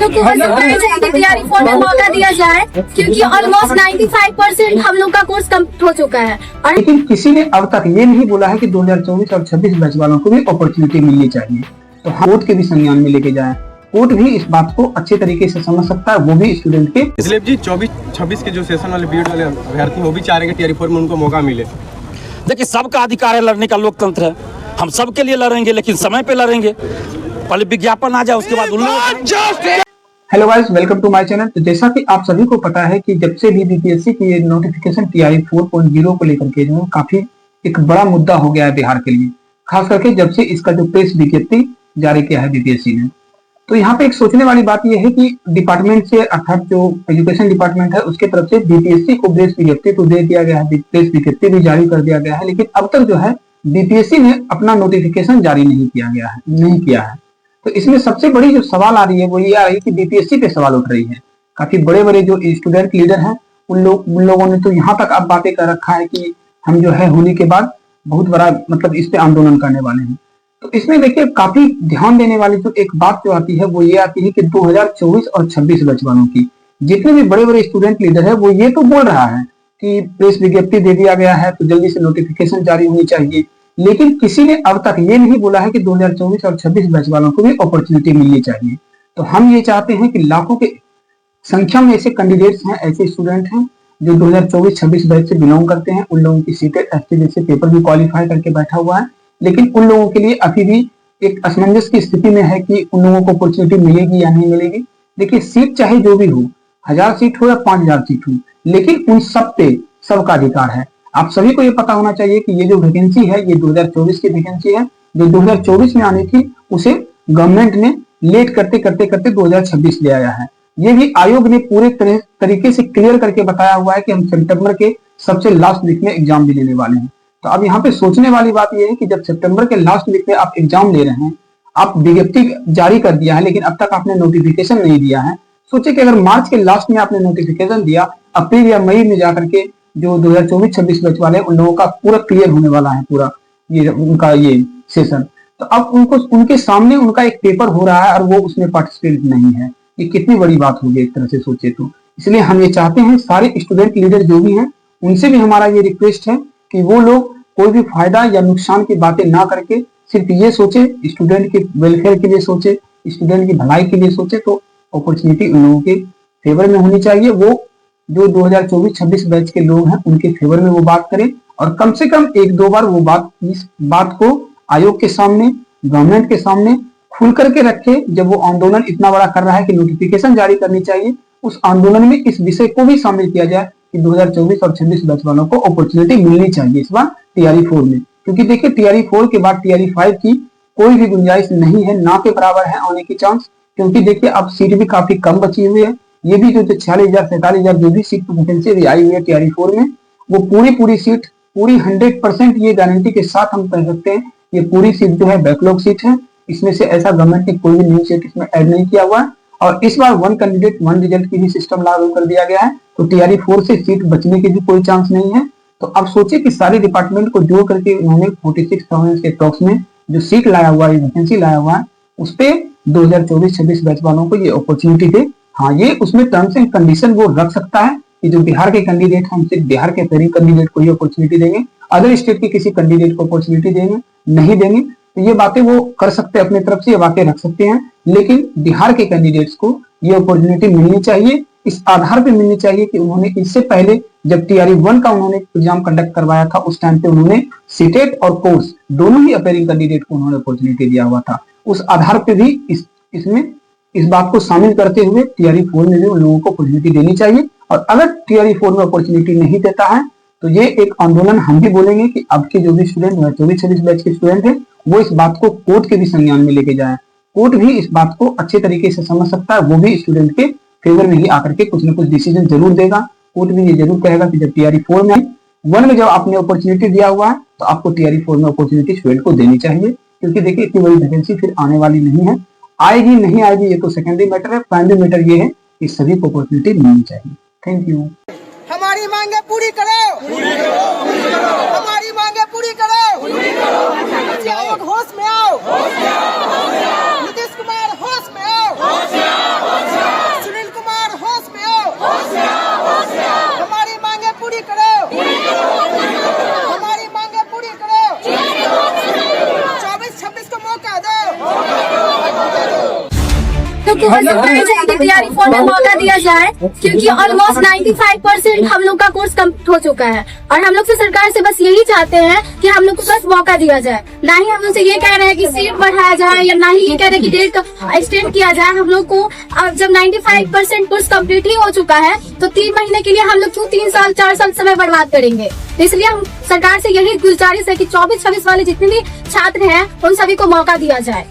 लोग को हो सकता है कि तैयारी फोर में मौका दिया जाए, क्योंकि ऑलमोस्ट 95% हम लोग का कोर्स कंप्लीट हो चुका है। और लेकिन किसी ने अब तक ये नहीं बोला है कि 2024 और 26 बैच वालों को भी अपॉर्चुनिटी मिलनी चाहिए। तो हम कोर्ट के भी संज्ञान में लेके जाए, कोर्ट भी इस बात को अच्छे तरीके से समझ सकता है, वो भी स्टूडेंट के। इसलिए जी 24-26 के जो सेशन वाले बीएड वाले अभ्यर्थी वो भी चाह रहे हैं कि टीआरई 4 में उनको मौका मिले। देखिए, सबका अधिकार है लड़ने का, लोकतंत्र है, हम सबके लिए लड़ेंगे, लेकिन समय पे लड़ेंगे। पहले विज्ञापन आ जाए, उसके बाद उन लोगों। Hello guys, welcome to my channel. तो जैसा कि आप सभी को पता है कि जब से भी बीपीएससी की ये नोटिफिकेशन टीआरई 4.0 को लेकर के जो है काफी एक बड़ा मुद्दा हो गया है बिहार के लिए, खास करके जब से इसका जो प्रेस विज्ञप्ति जारी किया है बीपीएससी ने। तो यहाँ पे एक सोचने वाली बात यह है कि डिपार्टमेंट से, अर्थात जो एजुकेशन डिपार्टमेंट है उसके तरफ से बीपीएससी को प्रेस विज्ञप्ति तो दे दिया गया है, प्रेस विज्ञप्ति भी जारी कर दिया गया है, लेकिन अब तक जो है बीपीएससी ने अपना नोटिफिकेशन जारी नहीं किया है। तो इसमें सबसे बड़ी जो सवाल आ रही है वो ये आ रही है कि बीपीएससी पे सवाल उठ रही है। काफी बड़े बड़े जो स्टूडेंट लीडर हैं उन लोगों ने तो यहाँ तक अब बातें कर रखा है कि हम जो है होली के बाद बहुत बड़ा मतलब इस पे आंदोलन करने वाले हैं। तो इसमें देखिए काफी ध्यान देने वाली जो एक बात जो आती है वो ये आती है कि 2024 और 26 बैच वालों की जितने भी बड़े बड़े स्टूडेंट लीडर है वो ये तो बोल रहा है कि प्रेस विज्ञप्ति दे दिया गया है तो जल्दी से नोटिफिकेशन जारी होनी चाहिए, लेकिन किसी ने अब तक ये नहीं बोला है कि 2024 और 26 बैच वालों को भी अपॉर्चुनिटी मिलनी चाहिए। तो हम ये चाहते हैं कि लाखों के संख्या में ऐसे कैंडिडेट्स हैं, ऐसे स्टूडेंट हैं जो 2024-26 बैच से बिलोंग करते हैं। उन लोगों की सीटें एसटी जैसे पेपर भी क्वालिफाई करके बैठा हुआ है, लेकिन उन लोगों के लिए अभी भी एक असमंजस की स्थिति में है कि उन लोगों को अपॉर्चुनिटी मिलेगी या नहीं मिलेगी। देखिए, सीट चाहे जो भी हो, 1000 सीट हो या 5000 सीट हो, लेकिन उन सब पे सबका अधिकार है। आप सभी को ये पता होना चाहिए कि ये जो वैकेंसी है ये 2024 की वैकेंसी है। जो 2024 में आनी थी उसे गवर्नमेंट ने लेट करते 2026 ले आया है। ये भी आयोग ने पूरे तरीके से क्लियर करके बताया हुआ है कि हम सितंबर के सबसे लास्ट वीक में एग्जाम भी लेने वाले हैं। तो अब यहाँ पे सोचने वाली बात यह है कि जब सितंबर के लास्ट वीक में आप एग्जाम ले रहे हैं, आप विज्ञप्ति जारी कर दिया है लेकिन अब तक आपने नोटिफिकेशन नहीं दिया है। सोचे कि अगर मार्च के लास्ट में आपने नोटिफिकेशन दिया, अप्रैल या मई में जाकर के जो 2024-26 बैच वाले उन लोगों का पूरा क्लियर होने वाला है, पूरा ये उनका ये सेशन। तो अब उनके सामने उनका एक पेपर हो रहा है और वो उसमें पार्टिसिपेट नहीं है। ये कितनी बड़ी बात होगी एक तरह से सोचे तो। इसलिए हम ये चाहते हैं सारे स्टूडेंट लीडर जो भी हैं उनसे भी हमारा ये रिक्वेस्ट है कि वो लोग कोई भी फायदा या नुकसान की बातें ना करके सिर्फ ये सोचे, स्टूडेंट के वेलफेयर के लिए सोचे, स्टूडेंट की भलाई के लिए सोचे। तो अपॉर्चुनिटी उन लोगों के फेवर में होनी चाहिए। वो जो 2024-26 बैच के लोग हैं उनके फेवर में वो बात करें और कम से कम एक दो बार वो इस बात को आयोग के सामने, गवर्नमेंट के सामने खुल करके रखे। जब वो आंदोलन इतना बड़ा कर रहा है कि नोटिफिकेशन जारी करनी चाहिए, उस आंदोलन में इस विषय को भी शामिल किया जाए कि 2024 और 26 बैच वालों को अपॉर्चुनिटी मिलनी चाहिए इस बार टीआरई 4 में। क्योंकि देखिए टीआरई 4 के बाद टीआरई 5 की कोई भी गुंजाइश नहीं है, ना के बराबर है आने की चांस। क्योंकि देखिए अब सीट भी काफी कम बची हुई है। ये भी जो 46,000 47,000 जो भी सीट वैकेंसी अभी आई हुई है टीआरई 4 में, वो पूरी सीट पूरी 100% ये गारंटी के साथ हम कह सकते हैं ये पूरी सीट जो है बैकलॉग सीट है। इसमें से ऐसा गवर्नमेंट ने कोई भी न्यू सीट इसमें ऐड नहीं किया हुआ है। और इस बार 1 कैंडिडेट 1 रिजल्ट की भी सिस्टम लागू कर दिया गया है। तो टीआरई 4 से सीट बचने की भी कोई चांस नहीं है। तो अब सोचिए कि सारे डिपार्टमेंट को जोड़ करके उन्होंने 46,000 के टॉक्स में जो सीट लाया हुआ है, वैकेंसी लाया हुआ है, उस पे 2024-26 बैच वालों को ये अपॉर्चुनिटी दे। हाँ, ये उसमें टर्म्स एंड कंडीशन वो रख सकता है कि जो बिहार के कैंडिडेट हम सिर्फ बिहार के पेरिंग कैंडिडेट को ही अपॉर्चुनिटी देंगे, अदर स्टेट के किसी कैंडिडेट को अपॉर्चुनिटी देंगे नहीं देंगे। तो ये बातें वो कर सकते हैं, अपनी तरफ से ये बातें रख सकते हैं, लेकिन बिहार के कैंडिडेट्स को ये अपॉर्चुनिटी मिलनी चाहिए। इस आधार पे मिलनी चाहिए कि उन्होंने इससे पहले जब टीआरई 1 का उन्होंने एग्जाम कंडक्ट करवाया था उस टाइम पे उन्होंने सीटेट और कोर्स दोनों ही अपेयरिंग कैंडिडेट को उन्होंने अपॉर्चुनिटी दिया हुआ था। उस आधार पे भी इसमें इस बात को शामिल करते हुए टीआरई 4 में भी उन लोगों को अपॉर्चुनिटी देनी चाहिए। और अगर टीआरई 4 में अपॉर्चुनिटी नहीं देता है तो ये एक आंदोलन हम भी बोलेंगे कि अब के जो भी स्टूडेंट 24-26 बैच के स्टूडेंट हैं वो इस बात को कोर्ट के भी संज्ञान में लेके जाए। कोर्ट भी इस बात को अच्छे तरीके से समझ सकता है, वो भी स्टूडेंट के फेवर में ही आकर के कुछ न कुछ डिसीजन जरूर देगा। कोर्ट भी ये जरूर कहेगा कि जब टीआरई 4 में 1 में जब आपने अपॉर्चुनिटी दिया हुआ है तो आपको टीआरई 4 में अपॉर्चुनिटी स्टूडेंट को देनी चाहिए। क्योंकि देखिए इतनी बड़ी वैकेंसी फिर आने वाली नहीं है, आएगी नहीं आएगी ये तो सेकेंडरी मैटर है। प्राइमरी मैटर ये है कि सभी को अपॉर्चुनिटी मिलनी चाहिए। Thank you. हमारी मांगे पूरी करो, हमारी मांगे पूरी करो। नीति आयोग होश में आओ, नीतीश कुमार होश में आओ। हमको बस इतना ही चाहिए कि तैयारी 4 में मौका दिया जाए, क्योंकि ऑलमोस्ट 95% हम लोग का कोर्स कंप्लीट हो चुका है और हम लोग से सरकार से बस यही चाहते हैं कि हम लोग को बस मौका दिया जाए। ना ही हम लोग से ये कह रहे हैं कि सीट बढ़ाया जाए या ना ही ये कह रहे हैं कि डेट एक्सटेंड किया जाए। हम लोग को अब जब 95% कोर्स कंप्लीट ही हो चुका है तो 3 महीने के लिए हम लोग क्यों 3 साल 4 साल समय बर्बाद करेंगे। इसलिए हम सरकार से यही गुजारिश है कि 24-26 वाले जितने भी छात्र हैं उन सभी को मौका दिया जाए।